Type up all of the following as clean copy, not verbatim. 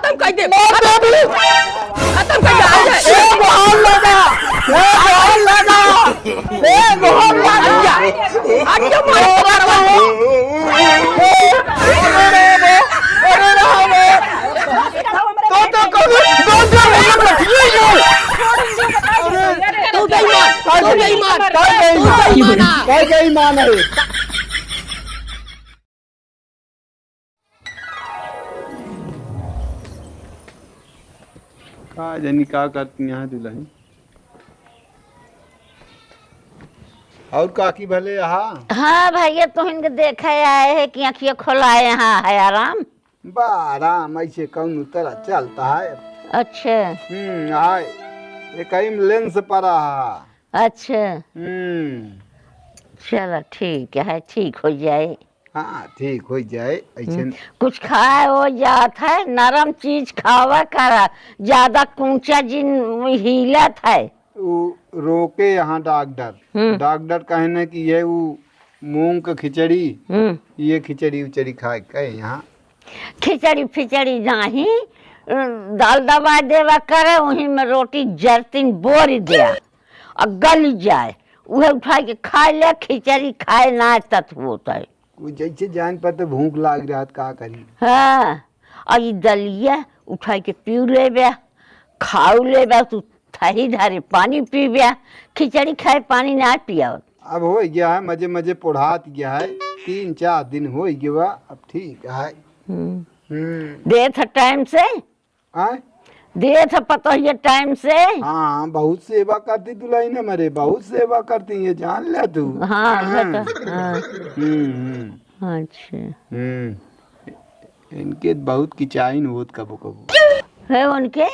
खत्म कर दे, खत्म कर दे। का जानी का करती यहाँ दुल्हन और काकी भले यहाँ। हाँ भैया तो इनके देखा आए है कि आँखियाँ खोलाए यहाँ है आराम। आराम ऐसे कौन उतर चलता है। अच्छा आए ये कहीं लेंस पड़ा है। अच्छा चलो ठीक है, ठीक हो जाए। हाँ ठीक हो जाए ऐसे। कुछ खाए हो जात है, नरम चीज खावा करा, ज्यादा कूचा जिन हिलत है। रोके यहाँ डॉक्टर, डॉक्टर कहने कि ये वो मूंग का खिचड़ी, ये खिचड़ी उचड़ी खाए कहे यहाँ। खिचड़ी फिचड़ी नहीं, दाल दबा देवा करे, वही में रोटी जरतीन बोरी दिया और गल जाए, वह उठा के खा ले। खिचड़ी खाए ना तत्व होता है। जैसे जान पर तो भूख लाग रहा का करी। हाँ और ये दलिया उठा के पी ले बे, खाऊ ले बे, तू थही धारे पानी पी बे। खिचड़ी खाए पानी ना पिया। अब हो गया है, मजे मजे पोढ़ात गया है, 3-4 दिन हो गया, अब ठीक है। दे था टाइम से, दे था पता है टाइम से। हाँ बहुत सेवा करती दुल्हन हमारे, बहुत सेवा करती है, जान ले तू। हाँ अच्छा इनके बहुत किचाइन होत कबो कबो है उनके।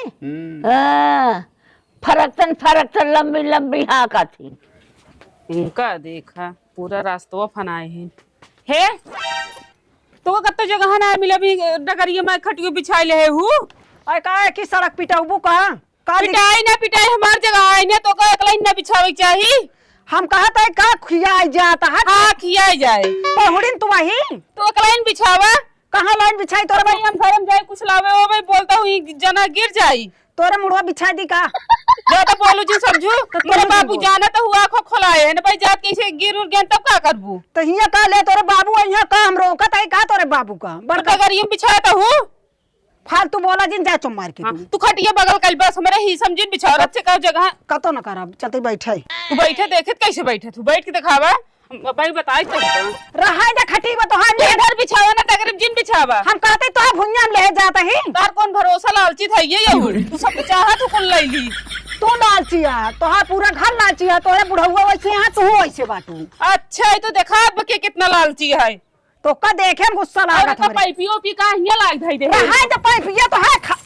फरकतन लंबी लंबी हाँ का थी। उनका देखा पूरा रास्ता फनाए हैं। हे तो कत्तो जगह ना मिला भी डगरिया में खटियो बिछाई ले हूँ। और का है कि सड़क पिटाऊ कहा पिटाई ना पिटाई हमार जगह आई ने तो का एकला ना बिछावे चाहिए। हम कहता है का खिया जाता है। हाँ खिया जाए पहुड़िन तू वही तो एकला इन बिछावा। कहाँ लाइन बिछाई तोरा भाई हम फरम जाए कुछ लावे हो भाई बोलता हूँ जना गिर जाई तोरा मुड़वा बिछा दी का। ज्यादा बोलू जी समझू मेरे बाबू जाना तो हुआ आंखों खोलाए है ना भाई, जात कैसे गिर उर गया तब का करबू। तो हिया का ले तोरे बाबू यहाँ का हम रोकत है का तोरे बाबू का बड़का गरियम बिछाता हूँ। फालतू बोला जिन जा चुम मार के। तू खटिया बगल कल बस हमारे ही समझिन बिछाओ से का जगह कतो न करब चलते बैठे। तू बैठे देखे कैसे बैठे तू बैठ के दिखावा भाई बताई तो रहाई दे खटी में तो हम इधर बिछावा ना तगर जिन बिछावा। हम कहते तो भुंजा ले जाता है। तार कौन भरोसा लालची था ये तू सब चाहा तू कौन लैली। तू लालचिया तोहार पूरा घर लालचिया, तोरे बुढ़उआ वैसे यहाँ तू वैसे बाटू। अच्छा है तो देखा बके कितना लालची है तो का देखे गुस्सा लागत है। पाइपियो पी का हिया लाग धई दे रहाई दे पाइपिया तो है।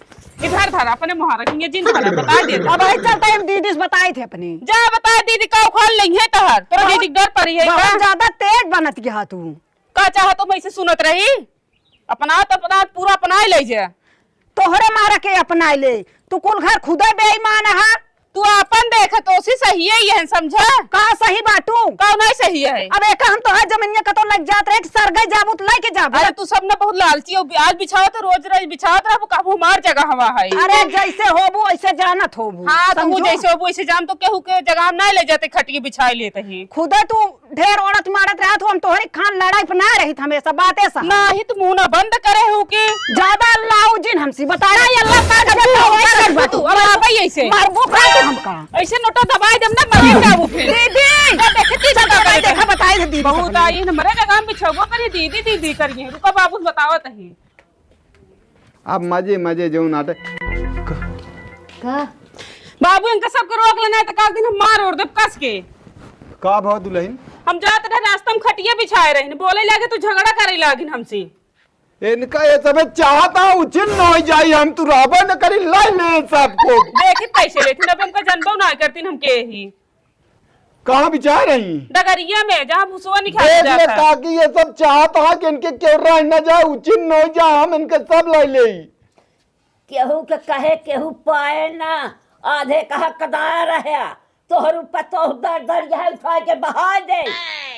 इधर धर अपने मुहारा की जिन धरा बता दे। अब आई चलता है दीदी से बताई थे अपनी। जा बता दीदी का खोल नहीं है तहर तोरा दीदी डर पड़ी है बहुत ज्यादा तेज बनत गया तू। का चाह तो मैं से सुनत रही अपना पूरा अपना ले जा। तोहरे मारा के अपना ले, तू कुल घर खुदे बेईमान है। तू अपन देख तो उसी सही है ये समझा का सही बाटू का नहीं सही है। अब एक हम तो है जमीनिया का तो लग जात रहे सरगई जाबू तो लेके जाबू। अरे तू सब ने बहुत लालची हो, आज बिछाओ तो रोज रोज बिछाओ तो काबू मार जगह हवा है। अरे जैसे होबू ऐसे जानत होबू। हाँ तो जैसे होबू ऐसे जान तो केहू के जगह हम नहीं ले जाते खटिए बिछाई लेते ही। खुदे तू ढेर औरत मारत रहा तो हम तोहरी खान लड़ाई पर ना रही हमेशा बातें सा नहीं तो मुंह ना बंद करे हो के ज्यादा अल्लाह जिन हमसी बता रहा है अल्लाह का तू अब भाई ऐसे मारबो का हमका ऐसे नोटा दबाई दम ना मरे जाबू फिर। दीदी देखती जगह देखा बताई दे दीदी बहुत आई न मरे जगह हम बिछाओ करी दीदी दीदी करिए रुका बाबू बतावत है। अब मजे मजे जो नाटक का बाबू इनका सबको रोक लेना तो काल दिन हम मार और दे कस के। का भाव दुल्हन हम जाते रहे रास्ता में खटिया बिछाए रहे बोले लगे तो झगड़ा करे लागिन हमसे। इनका ये सब चाहता उचित न हो जाए, हम तू राबा न करी लाई ले सबको। देखिए पैसे लेती अब हमका जन्म ना करती हम के ही कहाँ बिचार रही डगरिया में जहाँ भूसवा निकाल देख ले जाता ताकि ये सब चाहता है कि इनके क्यों रह न जाए, उचित न हो जाए, हम इनके सब लाई ले। केहू के कहे केहू पाए ना, आधे कहा कदाया रहे तोहर ऊपर तो दर दर यह उठा के बहा दे।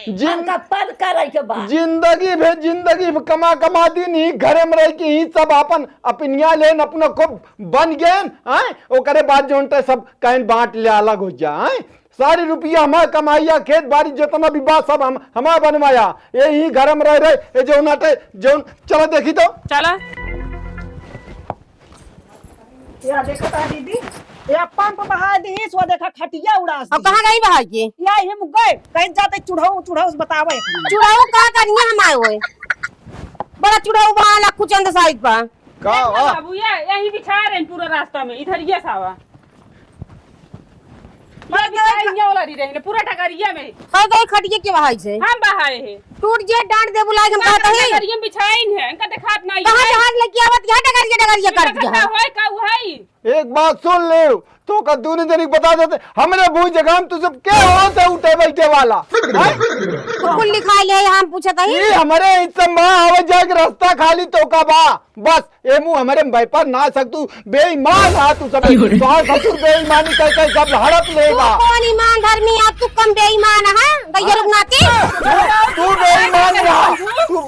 हमका पद करे के बाद जिंदगी भर कमा दी नहीं घरे में रह के ही सब अपन अपनिया लेन अपना को बन गए हैं ओकरे बाद जो सब कहीं बांट ले अलग हो जा हैं सारी रुपया हमारा कमाइया खेत बाड़ी जितना भी बात सब हमारा बनवाया यही घर में रह रहे जो नाटे जो चलो देखी तो चला या देखो ता दीदी या पंप बहा दी सो देखा खटिया उड़ा अब कहाँ गई बहाई के या ही मुक गए कहीं जाते चुढ़ाऊ बतावे चुड़ाऊ का करिए हम आए हुए बड़ा चुड़ाऊ बहा लाखू चंद साइड पर का बाबू ये यही बिछा रहे हैं पूरा रास्ता में इधर ये सावा ये बिछाएंगे वाला रही रहे पूरा टकरिया में कहीं गई खटिए के बहाई से हम बहाए हैं टूट जे डांट दे बुलाए हम कहते हैं टकरिया में बिछाइन है इनका दिखात नहीं कहाँ जहाज लेके आवत क्या डगरिया कर दिया होय का उहाई एक बात सुन ले तो का दूनी जनी बता देते हमने भूल जगह हम तुझे क्या हो से उठे बैठे वाला कुल लिखा ले हम पूछत है ये हमारे इतमा आवे जाके रास्ता खाली तो का बा बस ये मुंह हमारे व्यापार ना सकतू बेईमान आ तू सब तोहार ससुर बेईमानी कह के सब हड़प लेगा कौन ईमान धर्मी आप तू कम बेईमान है गैर रुकनाती तू बेईमान रहा तू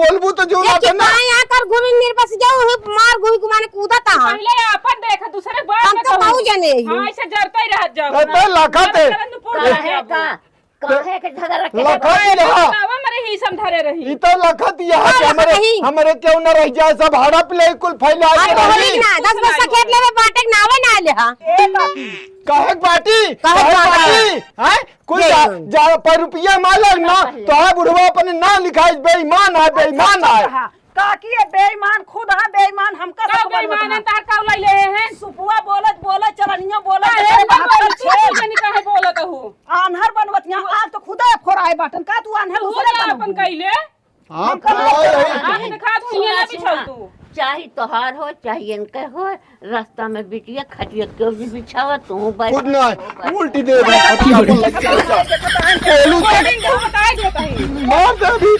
बोलबू तो जो ना ये करना यहाँ कर घूमी मेरे पास जाओ मार घूमी घुमाने कूदा था पहले अपन देखा दूसरे बार हम तो बहु जने हां ऐसे जरता ही रह जाओ तो लखत काहे के झगड़ा के लखत रहा हमारे ही समझारे रही ई तो लखत यहाँ के हमारे क्यों न रह जाए सब हड़प ले कुल फैला के अरे रही ना 10 पैसा खेत लेवे बाटे के नावे ना ले हां काहे पार्टी पार्टी? हैं कुल जा पर रुपया मालक ना तो है बुढ़वा अपन ना लिखाई बेईमान है काकी ये बेईमान खुद है बेईमान हमका का बेईमान तार का ले हैं सुपुआ बोलत चरनिया बोलत नहीं काहे बोलत हूं आन्हर बनवतिया आज तो खुदा फोराए बाटन का तू आन्हर दूसरे अपन कइले हां आगे दिखा तू ये ना बिछाऊ तू चाहे तोहार हो चाहे इनके हो रास्ता में बिटिया खटिया क्यों नहीं बिछावा तू खुद ना उल्टी दे खटिया पर लग चल बताए दे कहीं मार दे अभी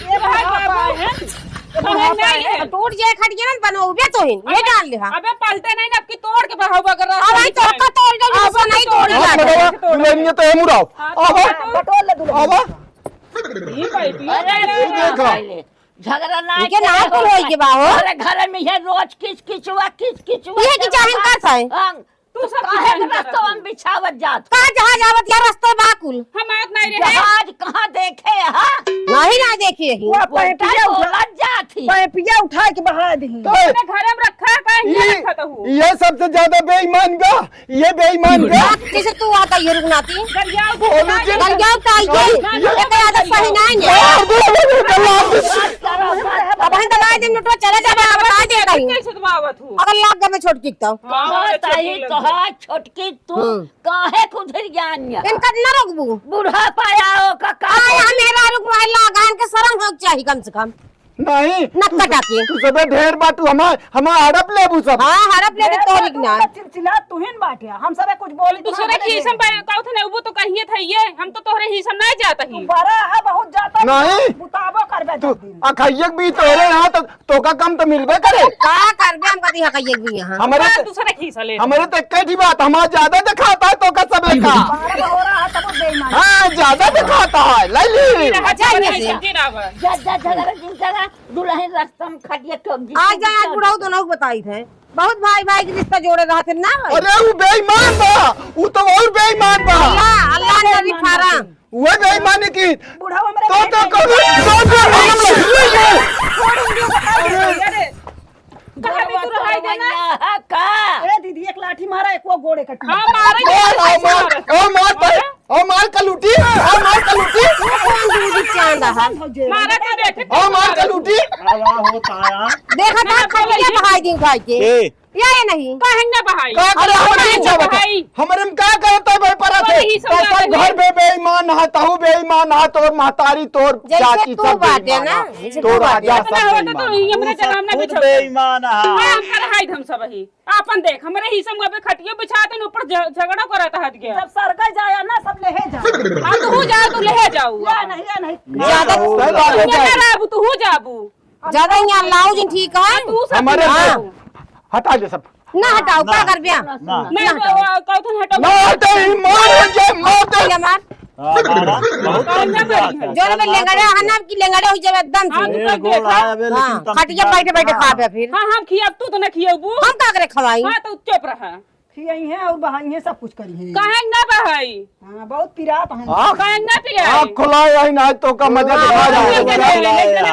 टूट जाए खटिया ना बनोबे तो ये डाल ले हां अबे पलटे नहीं ना की तोड़ के बहाव अगर अब आई तो का तोड़ दे उसको नहीं तोड़ी दुल्हनिया तो है मुराव अब बटोल ले दुल्हन अब ये पाइपी देखा झगड़ा ना के ना कुल होई के बाहो अरे घर में है रोज किचकिचुआ ये की चाहे का है तू सब काहे के रास्ता हम बिछावत जात कहां जहाज आवत या रास्ता बाकुल हम आज नहीं रहे जहाज कहां देखे हां नहीं ना देखिए ही वो पैपिया बोलत जाती पैपिया उठा के बहा दी अपने घर में रखा का ये रखा तो हूं ये सबसे ज्यादा बेईमान का ये बेईमान का जैसे तू आता ये रुकनाती गरियाओ बोलू जी गल जाओ का ये एक आदत सही नहीं है अब हम दवाई दिन नोटो चले जा बता दे कहीं कैसे दबावत हूं अगर लाग गए मैं छोटकी तो ताई तोहार छोटकी तू काहे खुदर ज्ञानिया इनका न रोकबू बूढ़ा पाया हो का आया मेरा रुकवा लगान के शरम हो चाहिए कम से कम नहीं नक्का टाके तू सबे ढेर बाटू हम हड़प लेबू सब हां हड़प ले तो लिखना चिलचिला तुहिन बाटे हम सबे कुछ बोली दूसरे की हिसम पे कहत ने वो तो कहिए थइए हम तो तोहरे हिसम नहीं जात ही बड़ा है बहुत जाता नहीं। मुताबो करबे तू अखैयक भी तोरे यहाँ तो का कम तो मिलबे करे का करबे हम कदी हकइए भी यहां हमारे दूसरे की हिस्सा ले हमारे तो कई बात हमारा ज्यादा दिखाता है तो का सबे का हो रहा है तब बेईमान हाँ ज्यादा दिखाता है ले ली जा झगड़ा जिनका दुल्हन रास्ता में खटिया क्यों आज जा आज बुढ़ाऊ दोनों को बताई थे बहुत भाई भाई के रिश्ता जोड़े रहते ना अरे वो बेईमान बा वो तो और बेईमान बा अल्लाह ने रिफारा वो बेईमानी की बुढ़ा हमरे तो कहां भी तू रहाई देना का ए दीदी एक लाठी मारा एक वो गोड़े कटी हां मारे ओ मार का लूटी ओ मार का लूटी कौन दूध चांदा है मारा के देखे ओ मार का लूटी देखा था खटिया बहाई दी उठाई के या ये नहीं कहें ना भाई का करे हमारे इच्छा बता हमारे में का करता है भाई परा थे कैसा घर में बेईमान है ताऊ बेईमान है तोर महतारी तोर चाची तू सब बाटे ना तोर राजा इतना सब होता तो ये हमरे जगह ना बिछो बेईमान है हम कर हाइद हम सब ही अपन देख हमरे हिसम में खटियो बिछाते ऊपर झगड़ा करत हट गया जब सरका जाया ना सब ले जा हां तू जा तू ले जाऊ या नहीं ज्यादा तू हो जाबू ज्यादा यहाँ लाओ जी ठीक है तू सब हमारे हटा दे सब ना हटाओ क्या कर बिया नहीं कहत हटो मार दे मार दे मार जो में लेंगड़े हना की लेंगड़े हो जावे एकदम हाँ, से। तू कह देखा। हां खटिया बैठे बैठे खाबे फिर हाँ हम खियाब तू न खियाबू। हम का करे खवाई। हाँ तो चुप रहा। खियाई है और बहाई है सब कुछ करी है। कहे न बहाई। हाँ बहुत पिरात है। कहे न पिया। आप खुलाए आई ना तो का मजा दिखा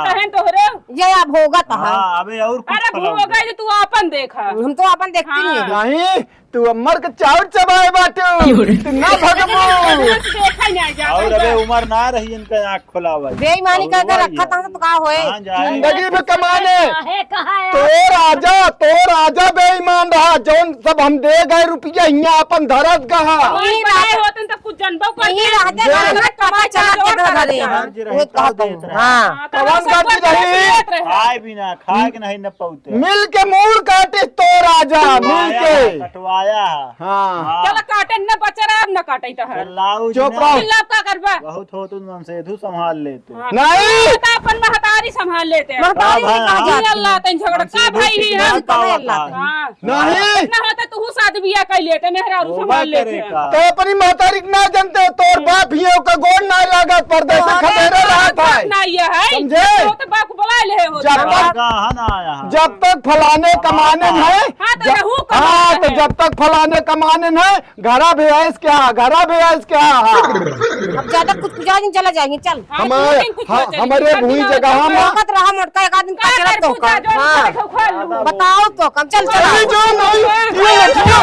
कहे तोहरे। ये अब होगा तो है। अबे और कुछ अरे भूल गई तू अपन देखा। हम तो अपन देखते ही है। नहीं तू अमर के चाउर चबाए बाटू ना भगमो देखा नहीं जा। और अबे उम्र ना रही इनका आँख खुला हुआ है। बेईमानी करके रखा था तो का होए। कहाँ जाए? जिंदगी में कमाने कहा है तो राजा बेईमान रहा जौन सब हम दे गए रुपया यहाँ अपन धरत कहा वही बनाए होते तो कुछ जनबो कर नहीं रहते ना कमा चला के दे दे। वो कहता हूं। हां कवन करती रही खाए भी ना खाए के नहीं न पौते मिल के मूड काटे तो राजा मिल के कटवाया हाँ चल काटे न बचरा अब न काटे तो है। लाऊ चुप रहो। लाभ का करबा। बहुत हो तुम हमसे धू संभाल लेते नहीं तो अपन महतारी संभाल लेते हैं। महतारी हाँ, कहां हाँ, जाती अल्लाह तन झगड़ा का भाई ही है। हाँ। नहीं ना होता तू शादी बियाह कर लेते मेहरारू संभाल लेते हैं। तो अपनी महतारी ना जानते तोर बाप ही का गोड़ ना लागत पर्दे से खदेरे रहा था ना ये है समझे? तो तो बाप बुला ले हो जब तक जब तक फलाने कमाने न है हाँ, तो रहू कमाते हाँ तो हैं। जब तक फलाने कमाने न है घरा भेज क्या हाँ। अब ज्यादा कुछ दिन चला जाएंगे चल। हाँ, हमारे दो दिन कुछ बचे नहीं। हमारे भूई जगह में वक्त रहा मोटका एक आदमी का कचरा कर तो पूजा जो हां देखो खा लूं। बताओ तो कम चल चल। अरे जो नहीं ये लठिया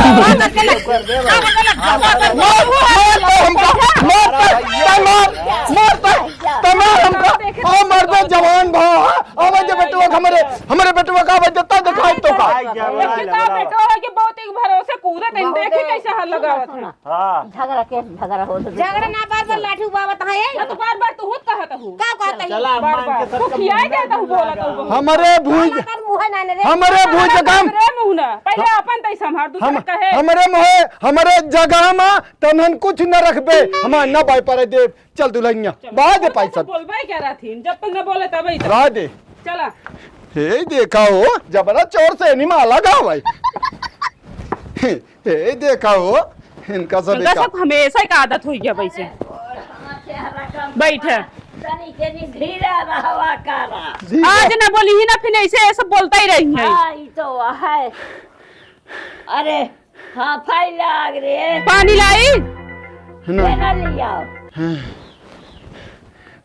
मर्द जवान भाव आवाज बेटुआ हमारे बेटुआ का जत्ता दिखाई तो का बेटा है कि बहुत एक भरोसे कूदत है देखी कैसे हल लगावत है। झगड़ा हो तो झगड़ा ना बार लाठी बाबत है या तो बार तू होत कहत हूं का कहता है चला बार बार तू खियाए जाता हूं बोलत हूं हमारे भूज कर मुंह ना रे। हमारे भूज जगह रे मुंह ना पहले अपन तई संभाल दूसरे कहे हमारे जगह में तनन कुछ न रखबे हम न पाई पर दे चल दुल्हनिया बाहर दे पैसा बोलबे क्या रहथिन जब तक न बोले तब रह दे चला हे देखा हो जबरा चोर से नहीं माला गा भाई हे देखा हो इनका सब इनका सब हमेशा एक आदत हुई है वैसे बैठ आज न बोली ही ना फिर ऐसे ऐसे बोलता ही रही है। तो है अरे हाँ फाइल लाग रे पानी लाई लेना लिया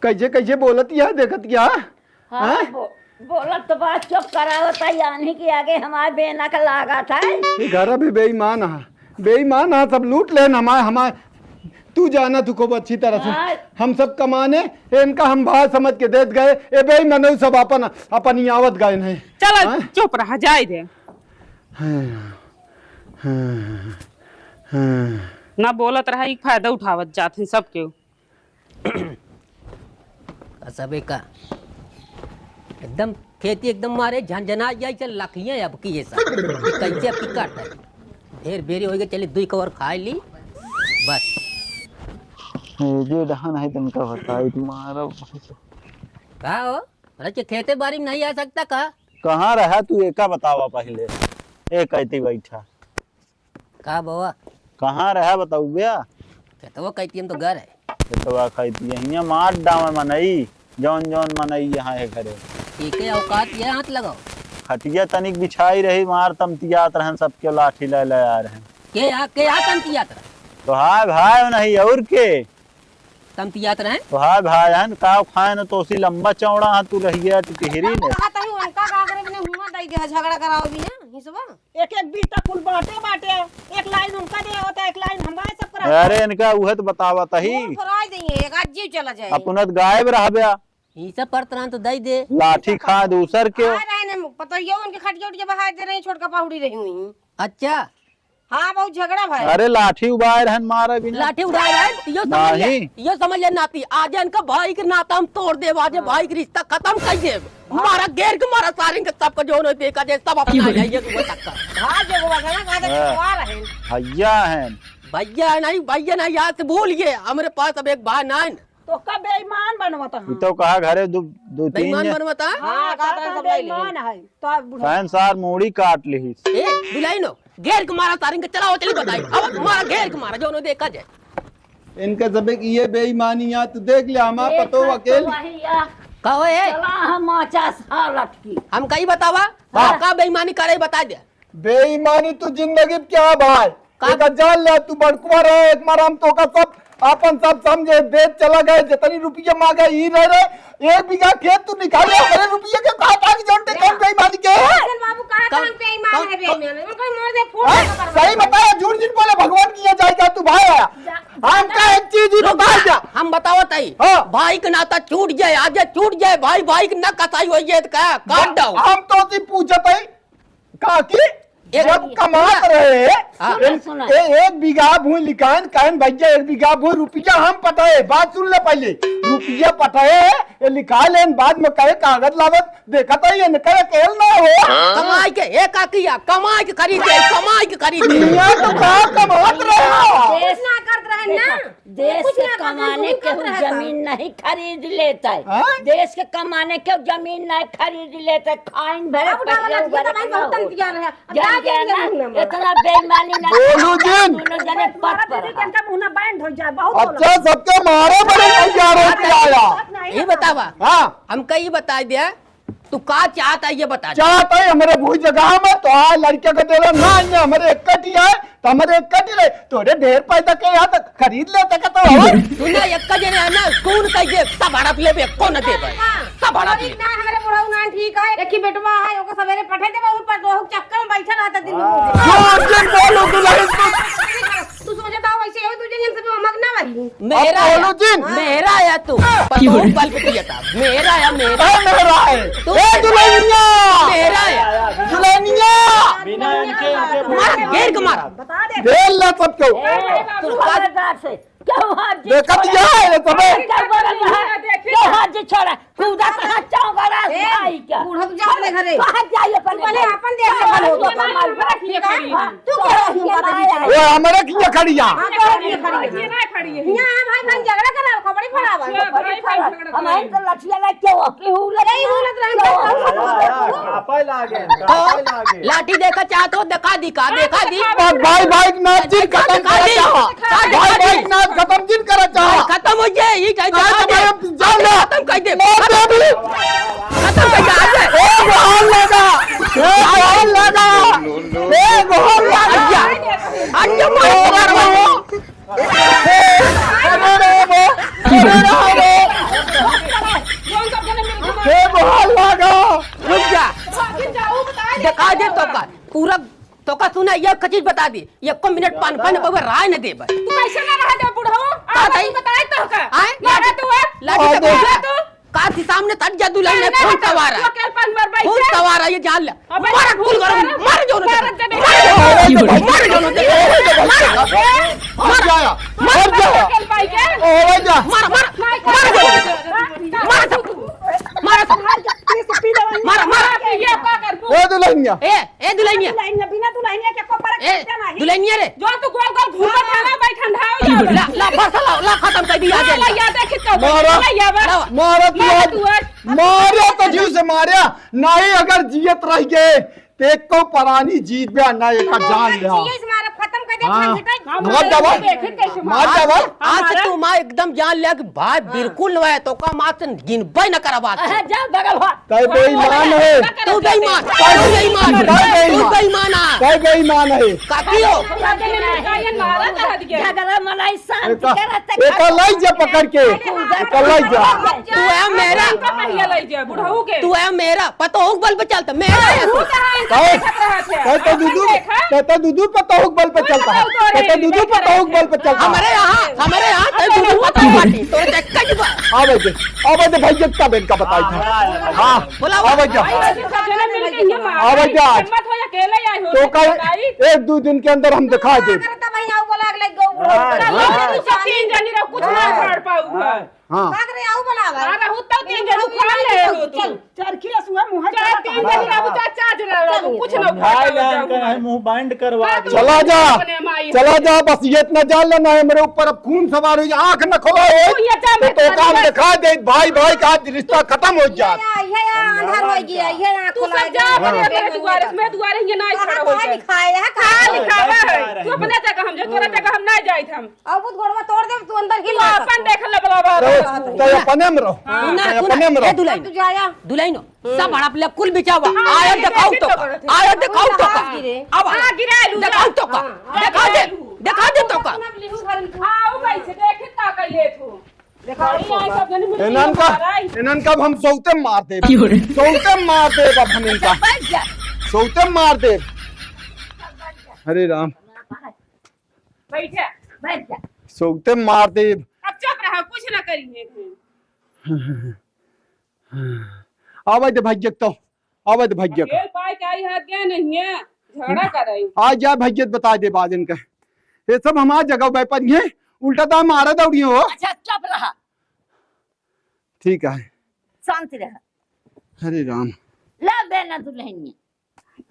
कैसे कैसे बोलत या देखत या हाँ बोलत तो बात चुप करावता यानी कि आगे हमारे बेना का लागा था। ये घर भी बेईमान है सब लूट लेन हमारे तू जाना तू खूब अच्छी तरह से हम सब कमाने इनका हम भाव समझ के देत गए ए बेईमान सब अपन आवत गए नहीं चलो चुप रहा जाए दे ना बोलत रहा एक फायदा उठावत जाते सबके सबे का एकदम खेती एकदम मारे झंझना जाए चल लखिए अब की ऐसा कैसे अब की काट है ढेर बेरी हो गए चले 2 कवर खाए ली बस जो रहन है तुमका बताई तुम्हारा का हो अरे खेते बाड़ी में नहीं आ सकता का कहाँ रहा तू एका बतावा पहले एक कहती बैठा का बवा कहाँ रहा बताऊ भैया खेतवा कहती हम तो घर है तो खाती यहाँ मार डाव मनई जौन जौन मनई यहाँ है घरे ठीक है औकात ये हाथ लगाओ खटिया तनिक बिछाई रही मार तमतियात रहन सबके लाठी ले ले आ रहे के आ तमतियात रहे तो हाय भाई नहीं और के तमतियात रहे तो हाय भाई हन का खाए न तो उसी लंबा चौड़ा हाथ तू रहिए टिकहरी ने कहता है उनका का करे ने हुआ दई दे झगड़ा कराओ भी है हिसबा एक एक बीता कुल बाटे एक लाइन उनका दे होता एक लाइन हमारे सब करा अरे इनका उहे तो बतावा तही फराई देंगे एक आज जीव चला जाए अपनत गायब रहबया ई सब पर तरह तो दई दे लाठी खा दूसर के आ रहे ने पता ये उनके खटिया उठ के बहा दे रही छोटका पाहुड़ी रही हुई अच्छा हां बहुत झगड़ा भाई अरे लाठी उबाय रहन मारा बिना लाठी उड़ा रहा है यो समझ ले नाती आज इनका भाई के नाता हम तोड़ दे आज भाई के रिश्ता खत्म कर दे मारा घेर के मारा सारे के सबको जो न देखा जे सब अपना जाइए तू तक हां जो बात है ना कहा दे आ रहे भैया हैं भैया नहीं याद से भूल गए हमारे पास अब एक भाई नहीं तो कब बेईमान बनवता ई तो कहा घरे दो तीन बेईमान बनवता हां कहा दे सब ले बेईमान है तो बुढ़ा फैनसार मूड़ी काट ली ए बिलाई नो घेर के मारा सारे के चलाओ चली बताई अब मारा घेर के मारा जो न देखा जाए इनके सबे की ये बेईमानी है तू देख ले हमारा पतो अकेले कहो है हम 50 साल अटकी हम कहीं बतावा का बेईमानी करे बता दे। बेईमानी तू जिंदगी में क्या भाई का जान ले तू बड़कुआ रहे एक मार हम तो का सब अपन सब समझे देश चला गए जितनी रुपये मांगे ही रहे 1 बीघा खेत तू निकाले मेरे रुपये के कहा था कि जोनते कौन बेईमानी के बाबू कहा कौन बेईमान है बेईमान उनको मोर दे फोन सही बताया झूठ झूठ बोले भगवान किया जाएगा तू भाई आया हम का एक चीज ही बता जा हम बताओ तई हाँ। भाई के नाता छूट जाए आज छूट जाए भाई के न कसाई हो जाए का काट दो। हम तो सी पूछत है का की एक- जब कमात रहे हाँ। सुना। 1 बीघा भूमि लिखान कहन भैया 1 बीघा भूमि रुपया हम पटाए बात सुन ले पहले रुपया पटाए ये लिखा लेन बाद में कहे कागज लागत देखा तो ये न कहे केल ना हो कमाई के एक आकिया कमाई के खरीदे दुनिया तो का कमात रहे हो देश ना करत रहे ना देश कुछ के ना करते, कमाने तुम के करते रहता। जमीन नहीं खरीद लेता है हाँ? देश के कमाने के जमीन नहीं खरीद लेता है खाइन भरे अब डाला पैसे लड़की उगरे तो भाई के ना बहुत हो। इंतजार है अब जान जा गया के ना, इतना बेईमानी ना बोलू जिन। दोनों जने पद पर हाँ। अच्छा सबके मारे बड़े तैयार होके आया ये बतावा हाँ हम कहीं बता दिया तू का चाहता है ये बता दे। चाहते है हमारे भूई जगह में तो आ लड़के को दे ना ये हमारे एक कटी है तो हमारे एक कटी रहे तोरे ढेर पैदा के यहाँ तक खरीद लेते का तो हो तू ना एक का जने है ना कौन कह दे सब हड़प लेबे कौन दे भाई सब हड़प ले ना हमारे बुढ़ऊ ना ठीक है एक ही बेटवा है ओको सवेरे पठे दे बहुत पर तो चक्कर में बैठा रहता दिन में जिन बोलो दुल्हन तू सोचता हो वैसे हो तुझे जिन सब हमक ना वही मेरा अब बोलो जिन। मेरा है तू पर तू बल पे दिया था मेरा है मेरा मेरा है ए दुल्हनिया मेरा है दुल्हनिया बिना इनके मार घेर के मारा देख ले सबको तू खबरदार से क्यों हाथ जी देखत छोड़ा? जा है तुम्हें क्या बोल रहा है? क्यों हाथ जी छोड़ा कूदा कहाँ चाहूंगा भाई क्या बूढ़ा तू जा अपने घरे कहाँ जाइए पहले अपन देख ले हाँ, बनो तो कमाल ठीक है हाँ, तू क्या रही है बता वो हमारे किया खड़िया हां तो ये खड़ी है यहां भाई भाई झगड़ा करा खबड़ी फड़ा हम इन तो लठिया ला क्यों कि हूँ यही हुलत रहे कापा लागे लाठी देखा चाहतो देखा दी का देखा दी और भाई भाई के नाच जिन खत्म करा चाहा भाई भाई के नाच खत्म जिन करा चाहा खत्म हो जाए ये कह दे जान ले खत्म कह दे मार दे भी खत्म कह दे ए गोल लगा ए गोल लगा ए गोल लगा आज मार ए गोल लगा रुक जा दिखा दे तो का पूरा तो का सुना ये चीज बता दी ये को मिनट पान पान पर राय न दे भाई तू कैसे ना रहा दे बुढ़ऊ का भाई बताए तो का आए लगा तू है लाठी दे। तक का थी सामने तट जा दुल्हन ने खून सवारा तू अकेले पान मार खून बैठ सवारा ये जान ले अबे मार खून खून सवारा। मार जो मार दे दे। मार जो मर जाया मर जाया अकेले पाई के ओ जा मार मार मार मार ये का कर ए दुल्हनिया ए दुल्हनिया बिना तू नहीं के को पर ए दुल्हनिया रे जो तू गोल गोल घूमत है ना भाई ठंडा हो जा ला फसला ला खत्म कर दिया ला या देख तो मारा या मारा तू मारा तो जीव से मारा नहीं अगर जियत रह गए तो एक को परानी जीत भी ना एक जान लिया ये हमारा खत्म कर दे हाँ मार जावा मार जावा आज से तू माँ एकदम जान लिया कि भाई बिल्कुल है तो का माँ से गिनबे न करा बात जा बगल हो तय बेईमान है तू बेईमान तू बेईमान तू बेईमान है तय बेईमान है काकी हो झगड़ा मनाई शांति करत एक लाई जा पकड़ के एक लाई जा तू है मेरा तू है मेरा पता हो बल पे चलता मेरा है तू तय तो दूधू पता हो बल पे चलता है तय तो दूधू पता हो बल पे चलता हमारे यहाँ ते दूध मत पार्टी तो देख के जी आ बैठे भाई जगता बेन का बताई था हाँ बुलाओ। आ बैठ तो कल 1-2 दिन के अंदर हम दिखा दे करता भाई आओ बोला अगले गो तीन जनी रे कुछ ना कर पाऊ हाँ का करे आओ बोला भाई रहू तो तीन जन खा ले हो तू चरखी सुहा मुंह चार तीन जन रहू चाचा जरा कुछ ना भाई जान का है मुंह बाइंड करवा दे चला जा बस ये इतना जान लेना है मेरे ऊपर अब खून सवार हो जाए आंख न खोला हो तो काम दिखा दे भाई भाई का रिश्ता खत्म हो जाए ये अंधार हो गया ये ना तू सब जा अपने अपने दुआरे मैं दुआरे ये ना खड़ा हो कहां जाए लिखाए है कहां कहां लिखावा है तू अपने जगह हम जो तोरा जगह हम ना जाइत हम अब गोड़वा तोड़ दे तू अंदर तू हिल अपन देख ले बाबा तो अपने में रहो अपने में ए रहो दुलाइन तू जाया दुलाइनो सब हड़प ले कुल बिचावा आयो दिखाओ तो आयो दिखाओ तो अब हां गिरा लू दिखाओ तो दिखा दे तो का आओ भाई से देख ता कर ले तू देखा ये सब जन मिल इनन का हम सौते मार दे सौते मार दे अब हम इनका सौते मार दे हरे राम बैठ जा सौते मार दे अब चुप रहा कुछ ना करिए आवाज दे भज्जक तो आवाज दे भज्जक ये पाई का है क्या नहीं है झगड़ा कर रही आज जा भज्जत बता दे बाद इनका ये सब हमारा जगह व्यापार है उल्टा तो मारा दौड़ी हो अच्छा चुप रहा ठीक है शांत रहा हरे राम ला बेना दुल्हनिया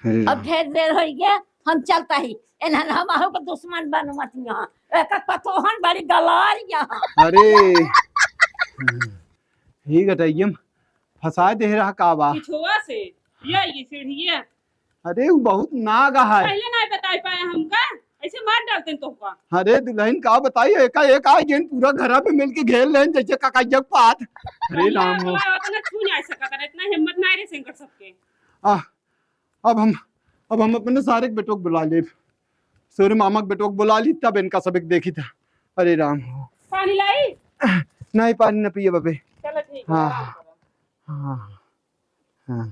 हरे अब राम ढेर देर हो गया हम चलता ही एनहन हम आहो के दुश्मन बन मत यहाँ एक पतोहन बड़ी गलार यहाँ अरे ठीक है तैयम फंसा दे रहा काबा पिछुआ से ये सीढ़ी है अरे वो बहुत नागा है पहले नहीं बता पाए हमका ऐसे मार डालते हैं तुमका अरे दुल्हन का बताइए एक आई गेन पूरा घरा पे मिलके घेर लेन जैसे काका जग पात अरे राम हो इतना छू नहीं सकता था इतना हिम्मत नहीं रे सिंह कर सबके आ अब हम अपने सारे बेटों को बुला ले सूर्य मामा के बेटों को बुला ली तब इनका सबक देखी था अरे राम हो पानी लाई नहीं पानी न पिए बाबे चलो ठीक है हाँ आराम करो। हाँ हाँ